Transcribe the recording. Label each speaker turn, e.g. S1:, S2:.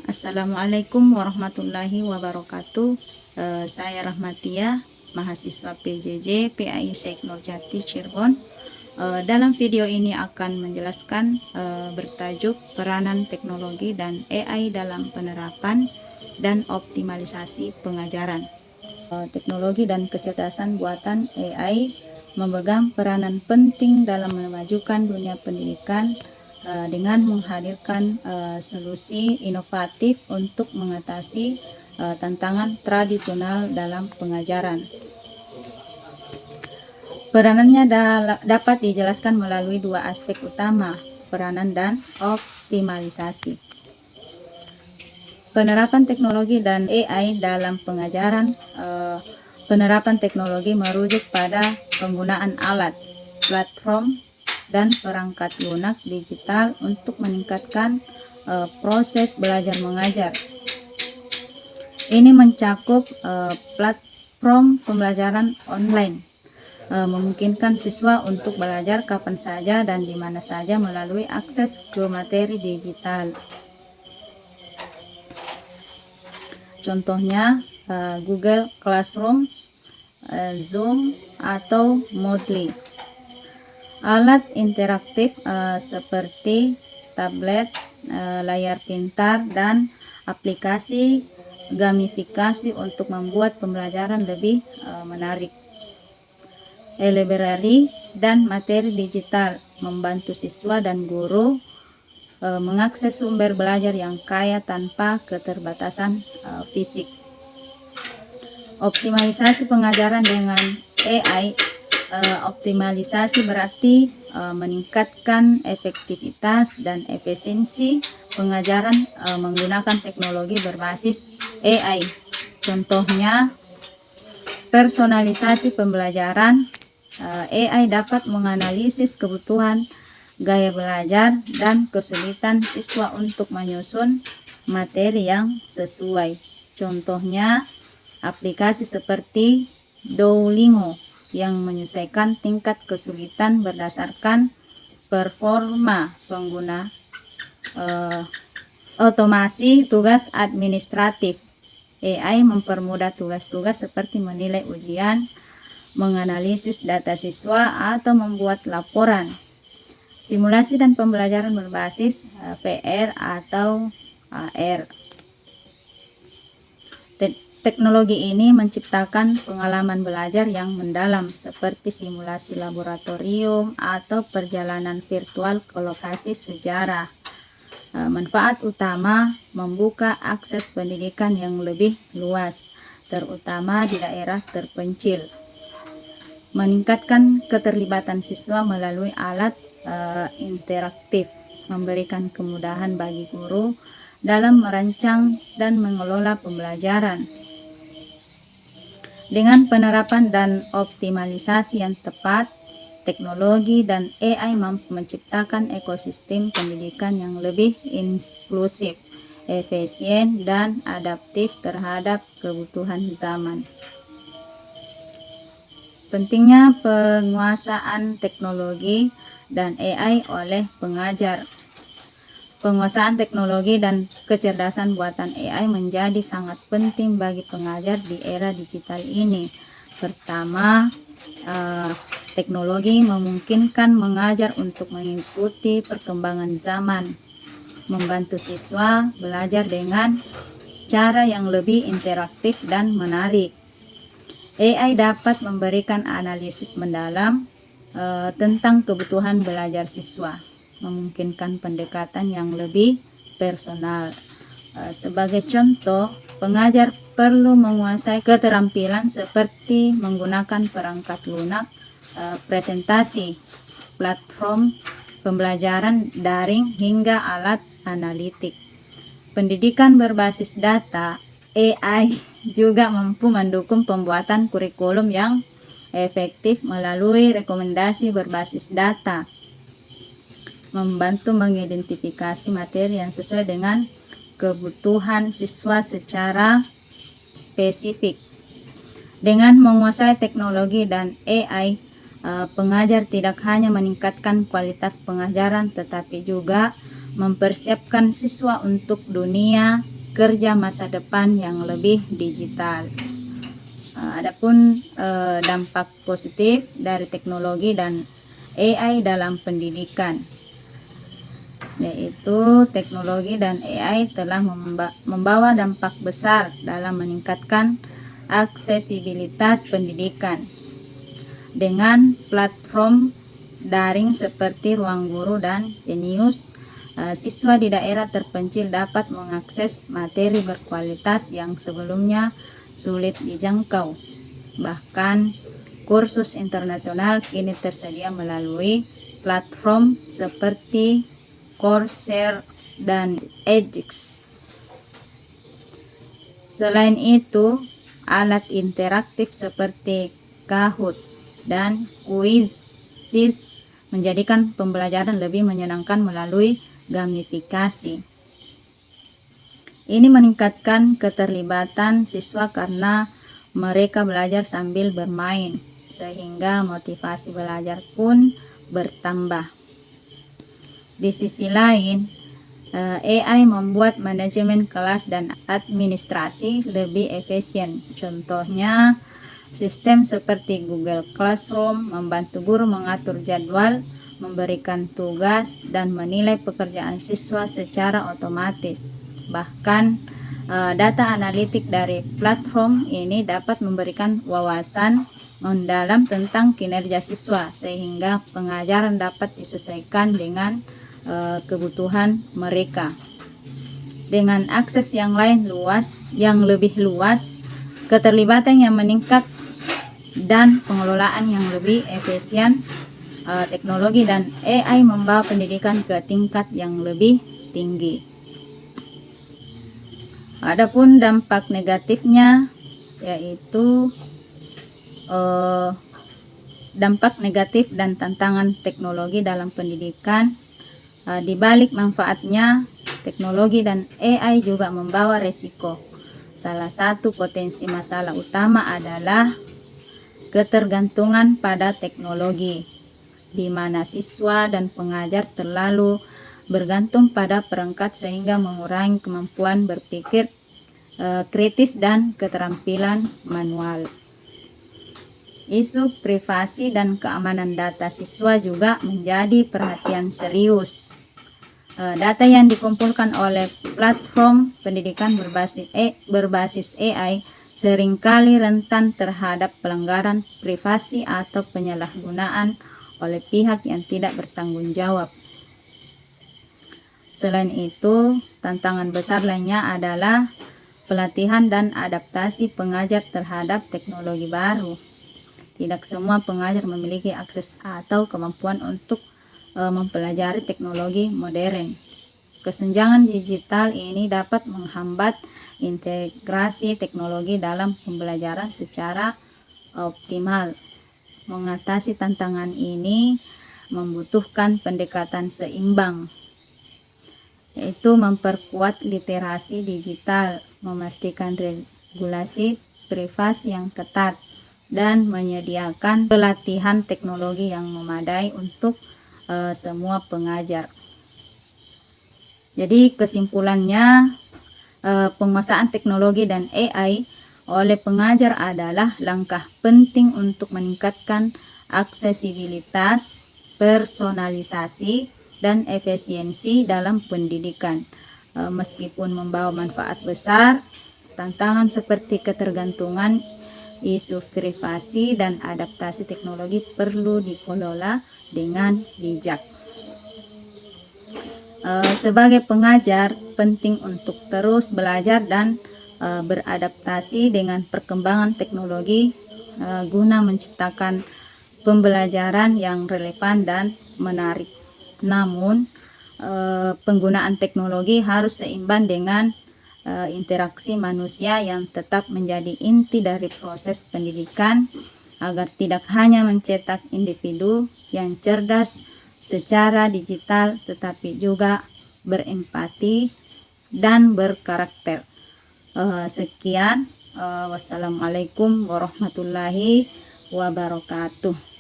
S1: Assalamualaikum warahmatullahi wabarakatuh. Saya Rahmatia, mahasiswa PJJ PAI Syekh Nurjati Cirebon. Dalam video ini akan menjelaskan bertajuk peranan teknologi dan AI dalam penerapan dan optimalisasi pengajaran. Teknologi dan kecerdasan buatan AI memegang peranan penting dalam memajukan dunia pendidikan dengan menghadirkan solusi inovatif untuk mengatasi tantangan tradisional dalam pengajaran. Peranannya dapat dijelaskan melalui dua aspek utama, peranan dan optimalisasi. Penerapan teknologi dan AI dalam pengajaran. Penerapan teknologi merujuk pada penggunaan alat, platform, dan perangkat lunak digital untuk meningkatkan proses belajar mengajar. Ini mencakup platform pembelajaran online, memungkinkan siswa untuk belajar kapan saja dan di mana saja melalui akses ke materi digital. Contohnya Google Classroom, Zoom, atau Moodle. Alat interaktif seperti tablet, layar pintar, dan aplikasi gamifikasi untuk membuat pembelajaran lebih menarik. E-library dan materi digital membantu siswa dan guru mengakses sumber belajar yang kaya tanpa keterbatasan fisik. Optimalisasi pengajaran dengan AI. Optimalisasi berarti meningkatkan efektivitas dan efisiensi pengajaran menggunakan teknologi berbasis AI. Contohnya, personalisasi pembelajaran. AI dapat menganalisis kebutuhan, gaya belajar, dan kesulitan siswa untuk menyusun materi yang sesuai. Contohnya, aplikasi seperti Duolingo yang menyesuaikan tingkat kesulitan berdasarkan performa pengguna. Otomasi tugas administratif. AI mempermudah tugas-tugas seperti menilai ujian, menganalisis data siswa, atau membuat laporan. Simulasi dan pembelajaran berbasis VR atau AR. Teknologi ini menciptakan pengalaman belajar yang mendalam seperti simulasi laboratorium atau perjalanan virtual ke lokasi sejarah. Manfaat utama membuka akses pendidikan yang lebih luas, terutama di daerah terpencil. Meningkatkan keterlibatan siswa melalui alat interaktif, memberikan kemudahan bagi guru dalam merancang dan mengelola pembelajaran. Dengan penerapan dan optimalisasi yang tepat, teknologi dan AI mampu menciptakan ekosistem pendidikan yang lebih inklusif, efisien, dan adaptif terhadap kebutuhan zaman. Pentingnya penguasaan teknologi dan AI oleh pengajar. Penguasaan teknologi dan kecerdasan buatan AI menjadi sangat penting bagi pengajar di era digital ini. Pertama, teknologi memungkinkan mengajar untuk mengikuti perkembangan zaman, membantu siswa belajar dengan cara yang lebih interaktif dan menarik. AI dapat memberikan analisis mendalam tentang kebutuhan belajar siswa, memungkinkan pendekatan yang lebih personal. Sebagai contoh, pengajar perlu menguasai keterampilan seperti menggunakan perangkat lunak, presentasi, platform pembelajaran daring, hingga alat analitik. Pendidikan berbasis data, AI juga mampu mendukung pembuatan kurikulum yang efektif melalui rekomendasi berbasis data, membantu mengidentifikasi materi yang sesuai dengan kebutuhan siswa secara spesifik. Dengan menguasai teknologi dan AI, pengajar tidak hanya meningkatkan kualitas pengajaran, tetapi juga mempersiapkan siswa untuk dunia kerja masa depan yang lebih digital. Adapun dampak positif dari teknologi dan AI dalam pendidikan, yaitu teknologi dan AI telah membawa dampak besar dalam meningkatkan aksesibilitas pendidikan. Dengan platform daring seperti Ruang Guru dan Jenius, siswa di daerah terpencil dapat mengakses materi berkualitas yang sebelumnya sulit dijangkau. Bahkan kursus internasional kini tersedia melalui platform seperti Coursera dan edX. Selain itu, alat interaktif seperti Kahoot dan Quizizz menjadikan pembelajaran lebih menyenangkan melalui gamifikasi. Ini meningkatkan keterlibatan siswa karena mereka belajar sambil bermain, sehingga motivasi belajar pun bertambah. Di sisi lain, AI membuat manajemen kelas dan administrasi lebih efisien. Contohnya, sistem seperti Google Classroom membantu guru mengatur jadwal, memberikan tugas, dan menilai pekerjaan siswa secara otomatis. Bahkan data analitik dari platform ini dapat memberikan wawasan mendalam tentang kinerja siswa, sehingga pengajaran dapat disesuaikan dengan kebutuhan mereka. Dengan akses yang lebih luas, keterlibatan yang meningkat, dan pengelolaan yang lebih efisien, teknologi dan AI membawa pendidikan ke tingkat yang lebih tinggi. Adapun dampak negatifnya, yaitu dampak negatif dan tantangan teknologi dalam pendidikan. Di balik manfaatnya, teknologi dan AI juga membawa resiko. Salah satu potensi masalah utama adalah ketergantungan pada teknologi, di mana siswa dan pengajar terlalu bergantung pada perangkat sehingga mengurangi kemampuan berpikir kritis dan keterampilan manual. Isu privasi dan keamanan data siswa juga menjadi perhatian serius. Data yang dikumpulkan oleh platform pendidikan berbasis AI seringkali rentan terhadap pelanggaran privasi atau penyalahgunaan oleh pihak yang tidak bertanggung jawab. Selain itu, tantangan besar lainnya adalah pelatihan dan adaptasi pengajar terhadap teknologi baru. Tidak semua pengajar memiliki akses atau kemampuan untuk mempelajari teknologi modern. Kesenjangan digital ini dapat menghambat integrasi teknologi dalam pembelajaran secara optimal. Mengatasi tantangan ini membutuhkan pendekatan seimbang, yaitu memperkuat literasi digital, memastikan regulasi privasi yang ketat, dan menyediakan pelatihan teknologi yang memadai untuk semua pengajar. Jadi kesimpulannya, penguasaan teknologi dan AI oleh pengajar adalah langkah penting untuk meningkatkan aksesibilitas, personalisasi, dan efisiensi dalam pendidikan. Meskipun membawa manfaat besar, tantangan seperti ketergantungan, isu privasi, dan adaptasi teknologi perlu dikelola dengan bijak. Sebagai pengajar, penting untuk terus belajar dan beradaptasi dengan perkembangan teknologi guna menciptakan pembelajaran yang relevan dan menarik. Namun, penggunaan teknologi harus seimbang dengan interaksi manusia yang tetap menjadi inti dari proses pendidikan, agar tidak hanya mencetak individu yang cerdas secara digital, tetapi juga berempati dan berkarakter. Sekian, wassalamualaikum warahmatullahi wabarakatuh.